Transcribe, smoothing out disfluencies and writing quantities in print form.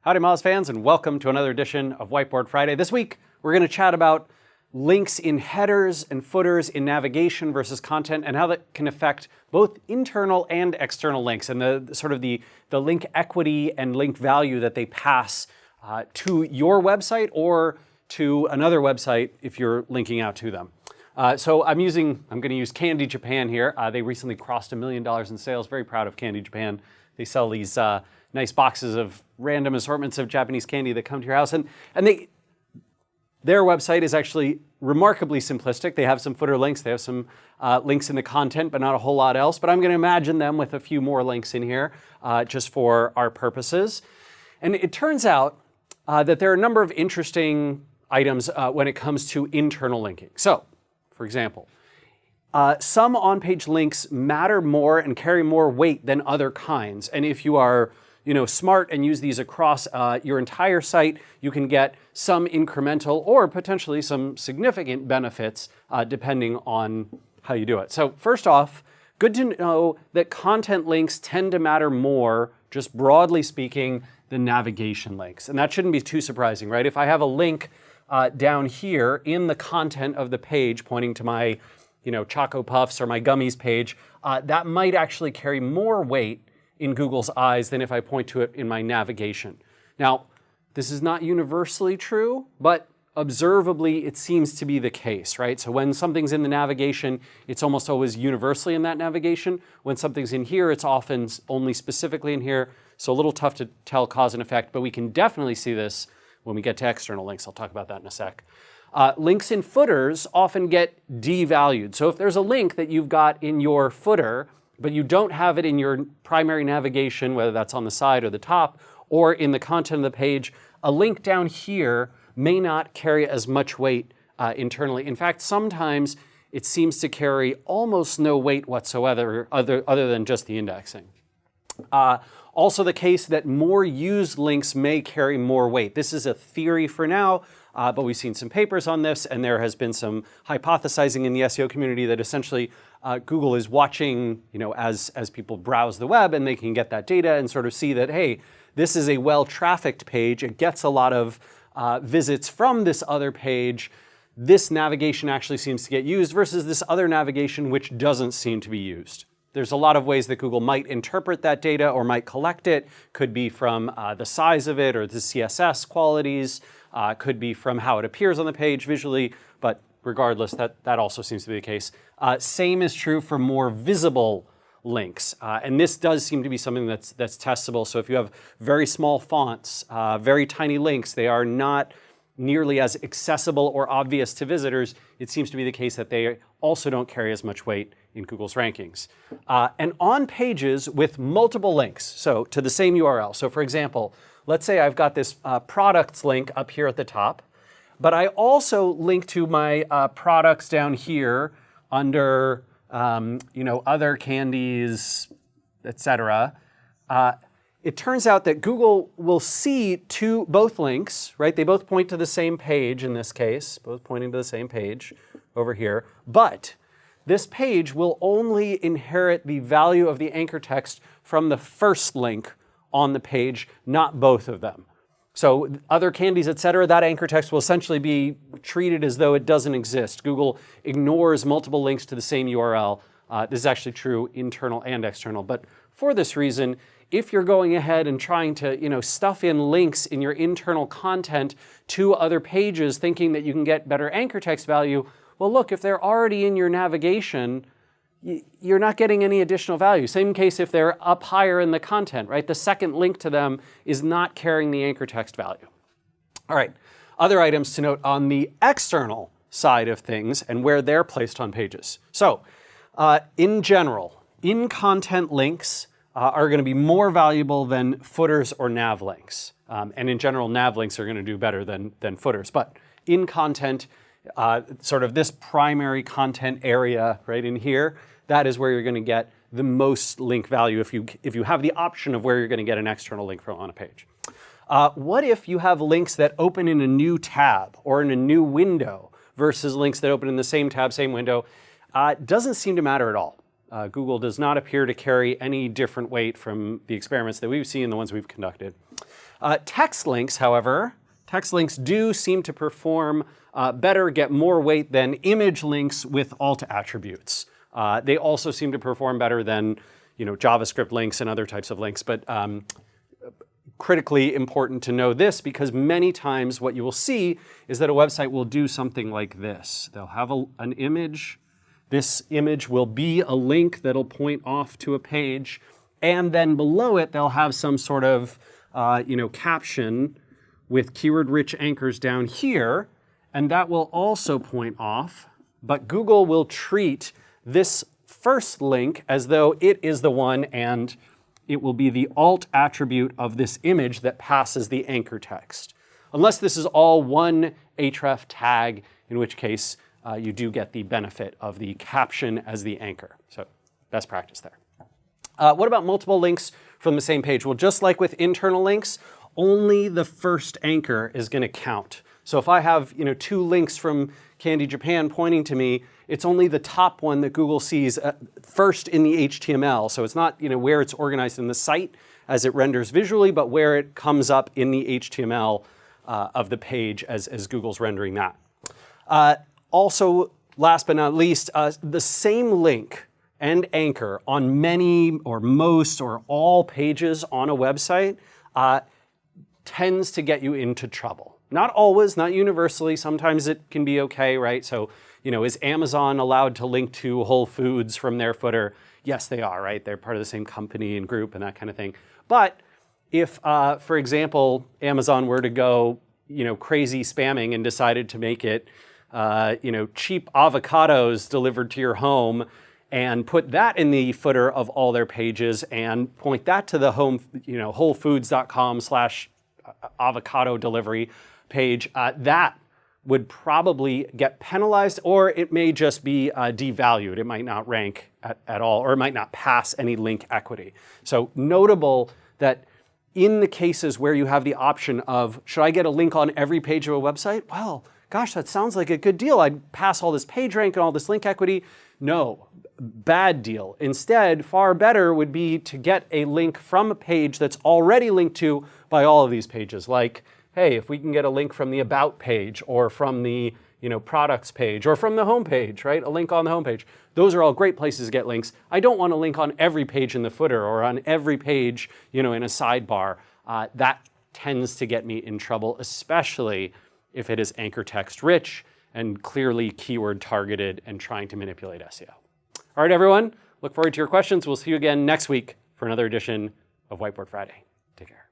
Howdy Moz fans, and welcome to another edition of Whiteboard Friday. This week we're going to chat about links in headers and footers in navigation versus content, and how that can affect both internal and external links, and the link equity and link value that they pass to your website or to another website if you're linking out to them. So I'm going to use Candy Japan here. They recently crossed $1 million in sales. Very proud of Candy Japan. They sell these nice boxes of random assortments of Japanese candy that come to your house, and their website is actually remarkably simplistic. They have some footer links, they have some links in the content, but not a whole lot else. But I'm going to imagine them with a few more links in here just for our purposes. And it turns out that there are a number of interesting items when it comes to internal linking. So, for example, some on-page links matter more and carry more weight than other kinds. And if you are smart and use these across your entire site, you can get some incremental or potentially some significant benefits depending on how you do it. So first off, good to know that content links tend to matter more, just broadly speaking, than navigation links. And that shouldn't be too surprising, right? If I have a link down here in the content of the page pointing to my Choco Puffs or my gummies page, that might actually carry more weight in Google's eyes than if I point to it in my navigation. Now, this is not universally true, but observably it seems to be the case, right? So when something's in the navigation, it's almost always universally in that navigation. When something's in here, it's often only specifically in here. So a little tough to tell cause and effect, but we can definitely see this when we get to external links. I'll talk about that in a sec. Links in footers often get devalued. So if there's a link that you've got in your footer, but you don't have it in your primary navigation, whether that's on the side or the top, or in the content of the page, a link down here may not carry as much weight internally. In fact, sometimes it seems to carry almost no weight whatsoever other than just the indexing. Also the case that more used links may carry more weight. This is a theory for now, but we've seen some papers on this, and there has been some hypothesizing in the SEO community that essentially Google is watching, as people browse the web, and they can get that data and sort of see that, hey, this is a well-trafficked page. It gets a lot of visits from this other page. This navigation actually seems to get used versus this other navigation which doesn't seem to be used. There's a lot of ways that Google might interpret that data or might collect it. Could be from the size of it or the CSS qualities. Could be from how it appears on the page visually, but regardless, that also seems to be the case. Same is true for more visible links. And this does seem to be something that's testable. So if you have very small fonts, very tiny links, they are not nearly as accessible or obvious to visitors. It seems to be the case that they also don't carry as much weight in Google's rankings. And on pages with multiple links, so to the same URL. So for example, let's say I've got this products link up here at the top, but I also link to my products down here under other candies, etc. It turns out that Google will see both links, right? They both point to the same page in this case, both pointing to the same page over here, but this page will only inherit the value of the anchor text from the first link on the page, not both of them. So other candies, etc., that anchor text will essentially be treated as though it doesn't exist. Google ignores multiple links to the same URL. This is actually true internal and external. But for this reason, if you're going ahead and trying to stuff in links in your internal content to other pages thinking that you can get better anchor text value, well, look, if they're already in your navigation, you're not getting any additional value. Same case if they're up higher in the content, right? The second link to them is not carrying the anchor text value. All right, other items to note on the external side of things and where they're placed on pages. So in general, in-content links are going to be more valuable than footers or nav links. And in general, nav links are going to do better than footers. But in content, sort of this primary content area right in here, that is where you're going to get the most link value if you have the option of where you're going to get an external link from on a page. What if you have links that open in a new tab or in a new window versus links that open in the same tab, same window? Doesn't seem to matter at all. Google does not appear to carry any different weight from the experiments that we've seen and the ones we've conducted. Text links, however, text links do seem to perform better, get more weight than image links with alt attributes. They also seem to perform better than JavaScript links and other types of links, but critically important to know this, because many times what you will see is that a website will do something like this. They'll have an image. This image will be a link that'll point off to a page, and then below it they'll have some sort of caption with keyword-rich anchors down here, and that will also point off, but Google will treat this first link as though it is the one, and it will be the alt attribute of this image that passes the anchor text. Unless this is all one href tag, in which case you do get the benefit of the caption as the anchor. So best practice there. What about multiple links from the same page? Well, just like with internal links, only the first anchor is going to count. So if I have 2 links from Candy Japan pointing to me, it's only the top one that Google sees first in the HTML. So it's not where it's organized in the site as it renders visually, but where it comes up in the HTML of the page as Google's rendering that. Also, last but not least, the same link and anchor on many or most or all pages on a website tends to get you into trouble. Not always, not universally. Sometimes it can be okay, right? So, is Amazon allowed to link to Whole Foods from their footer? Yes, they are, right? They're part of the same company and group and that kind of thing. But if, for example, Amazon were to go, crazy spamming and decided to make it, cheap avocados delivered to your home, and put that in the footer of all their pages and point that to the home, wholefoods.com/avocado delivery page, that would probably get penalized, or it may just be devalued. It might not rank at all, or it might not pass any link equity. So notable that in the cases where you have the option of, should I get a link on every page of a website? Well, gosh, that sounds like a good deal. I'd pass all this page rank and all this link equity. No, bad deal. Instead, far better would be to get a link from a page that's already linked to by all of these pages. Like, hey, if we can get a link from the About page, or from the products page, or from the home page, right? A link on the home page. Those are all great places to get links. I don't want a link on every page in the footer or on every page, in a sidebar. That tends to get me in trouble, especially if it is anchor text rich and clearly keyword targeted and trying to manipulate SEO. All right, everyone, look forward to your questions. We'll see you again next week for another edition of Whiteboard Friday. Take care.